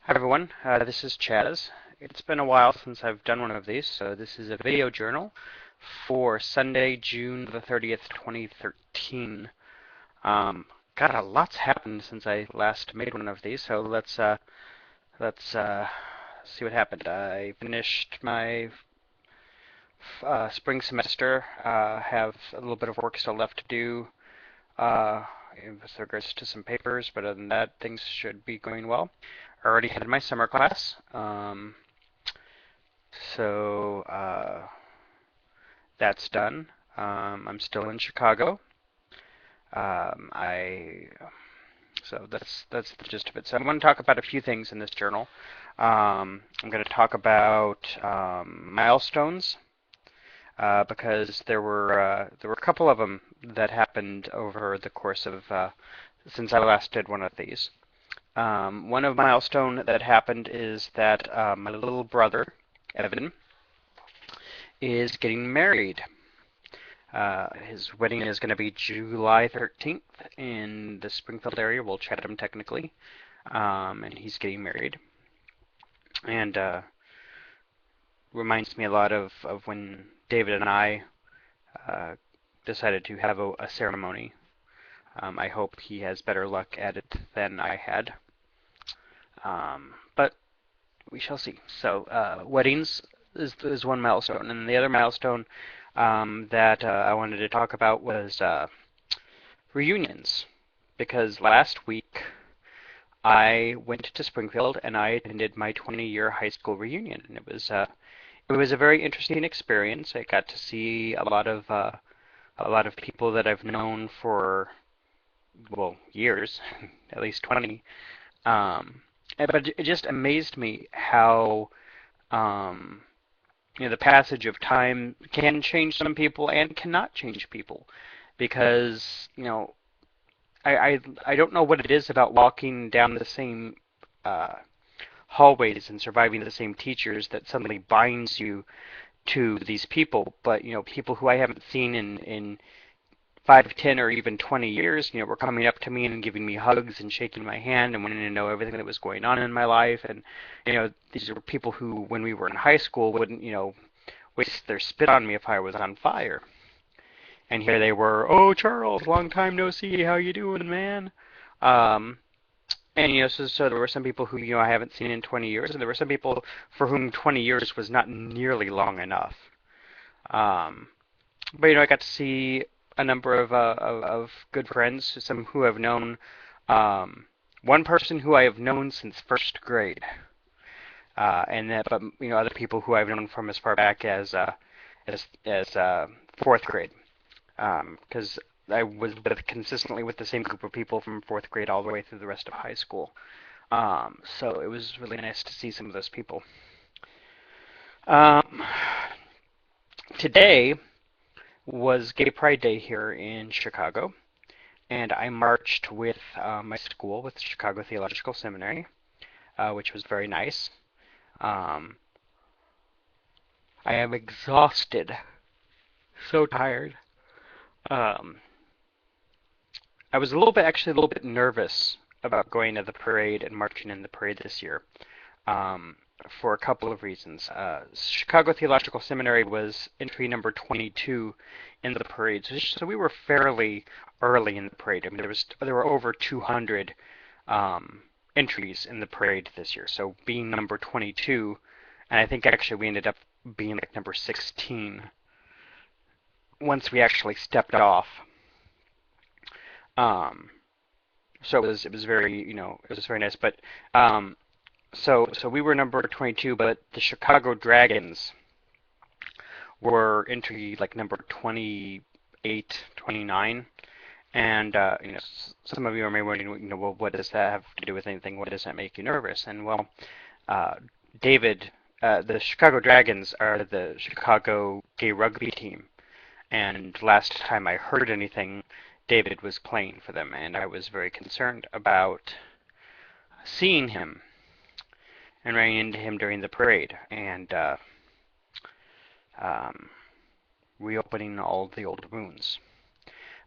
Hi everyone, this is Chaz. It's been a while since I've done one of these, so this is a video journal for Sunday, June the 30th, 2013. God, a lot's happened since I last made one of these, so let's see what happened. I finished my spring semester, have a little bit of work still left to do uh, with regards to some papers, but other than that, things should be going well. I already had my summer class. So that's done. I'm still in Chicago. I so that's the gist of it. So I want to talk about a few things in this journal. I'm going to talk about milestones because there were a couple of them that happened over the course of since I last did one of these. One of milestone that happened is that my little brother Evan is getting married. His wedding is going to be July 13th in the Springfield area, well, Chatham technically, and he's getting married. And reminds me a lot of when David and I uh, decided to have a ceremony. I hope he has better luck at it than I had, but we shall see. So, weddings is one milestone, and the other milestone that I wanted to talk about was reunions, because last week I went to Springfield and I attended my 20-year high school reunion, and it was a very interesting experience. I got to see a lot of people that I've known for well years, at least 20. But it just amazed me how um, the passage of time can change some people and cannot change people, because I don't know what it is about walking down the same uh, hallways and surviving the same teachers that suddenly binds you to these people. But people who I haven't seen in 5, 10, or even 20 years, were coming up to me and giving me hugs and shaking my hand and wanting to know everything that was going on in my life. And these are people who, when we were in high school, wouldn't waste their spit on me if I was on fire. And here they were, oh Charles, long time no see, how you doing, man? Um, and so there were some people who I haven't seen in 20 years, and there were some people for whom 20 years was not nearly long enough. Um, but I got to see a number of good friends, some who I've known. Um, One person who I have known since first grade, and that, but other people who I've known from as far back as fourth grade, because I was consistently with the same group of people from fourth grade all the way through the rest of high school. So it was really nice to see some of those people. Um, Today was Gay Pride Day here in Chicago, and I marched with my school, with Chicago Theological Seminary, which was very nice. Um, I am exhausted, so tired. Um, I was actually a little bit nervous about going to the parade and marching in the parade this year, um, for a couple of reasons. Chicago Theological Seminary was entry number 22 in the parade, so we were fairly early in the parade. I mean, there were over 200 entries in the parade this year, so being number 22, and I think actually we ended up being like number 16 once we actually stepped off. Um, so it was very it was very nice, but so we were number 22, but the Chicago Dragons were entry like number 28, 29. And some of you may be wondering, well, what does that have to do with anything? What does that make you nervous? And well, uh, David, the Chicago Dragons are the Chicago gay rugby team, and last time I heard anything, David was playing for them, and I was very concerned about seeing him and running into him during the parade, and um, reopening all the old wounds.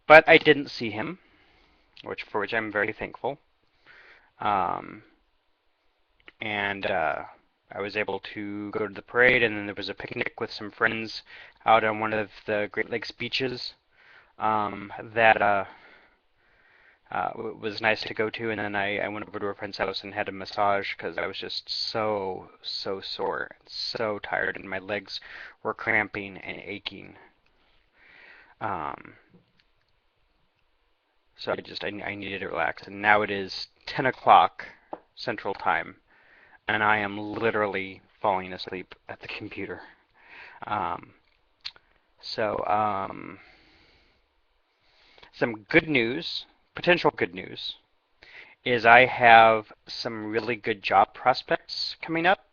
But I didn't see him, for which I'm very thankful. Um, and I was able to go to the parade, and then there was a picnic with some friends out on one of the Great Lakes beaches that was nice to go to. And then I went over to a friend's house and had a massage because I was just so sore, so tired, and my legs were cramping and aching. Um, so I needed to relax. And now it is 10 o'clock Central Time, and I am literally falling asleep at the computer. Um, so some good news, potential good news, is I have some really good job prospects coming up.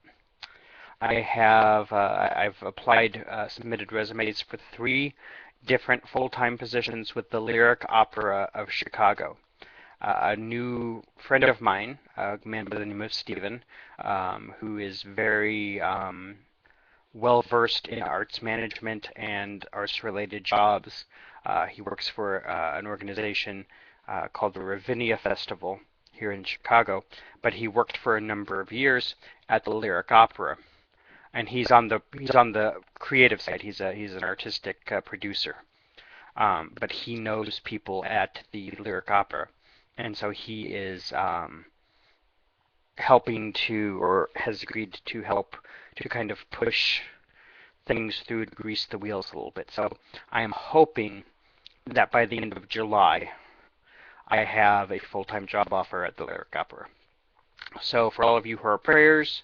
I've applied, submitted resumes for three different full-time positions with the Lyric Opera of Chicago. A new friend of mine, a man by the name of Stephen, who is very well versed in arts management and arts related jobs. He works for an organization called the Ravinia Festival here in Chicago, but he worked for a number of years at the Lyric Opera, and he's on the creative side. He's an artistic producer, but he knows people at the Lyric Opera, and so he is helping to, or has agreed to help to kind of push things through to grease the wheels a little bit. So I am hoping that by the end of July, I have a full-time job offer at the Lyric Opera. So for all of you who are prayers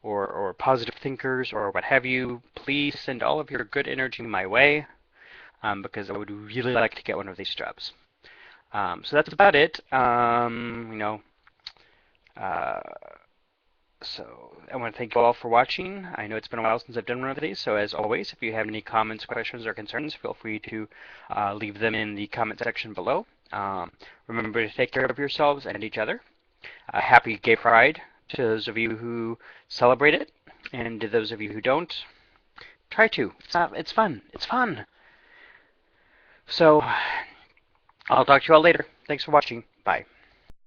or positive thinkers or what have you, please send all of your good energy my way because I would really like to get one of these jobs. So that's about it. Uh, So I want to thank you all for watching. I know it's been a while since I've done one of these, so as always, if you have any comments, questions, or concerns, feel free to leave them in the comment section below. Remember to take care of yourselves and each other. Happy Gay Pride to those of you who celebrate it, and to those of you who don't, try to. It's fun. It's fun. So I'll talk to you all later. Thanks for watching. Bye.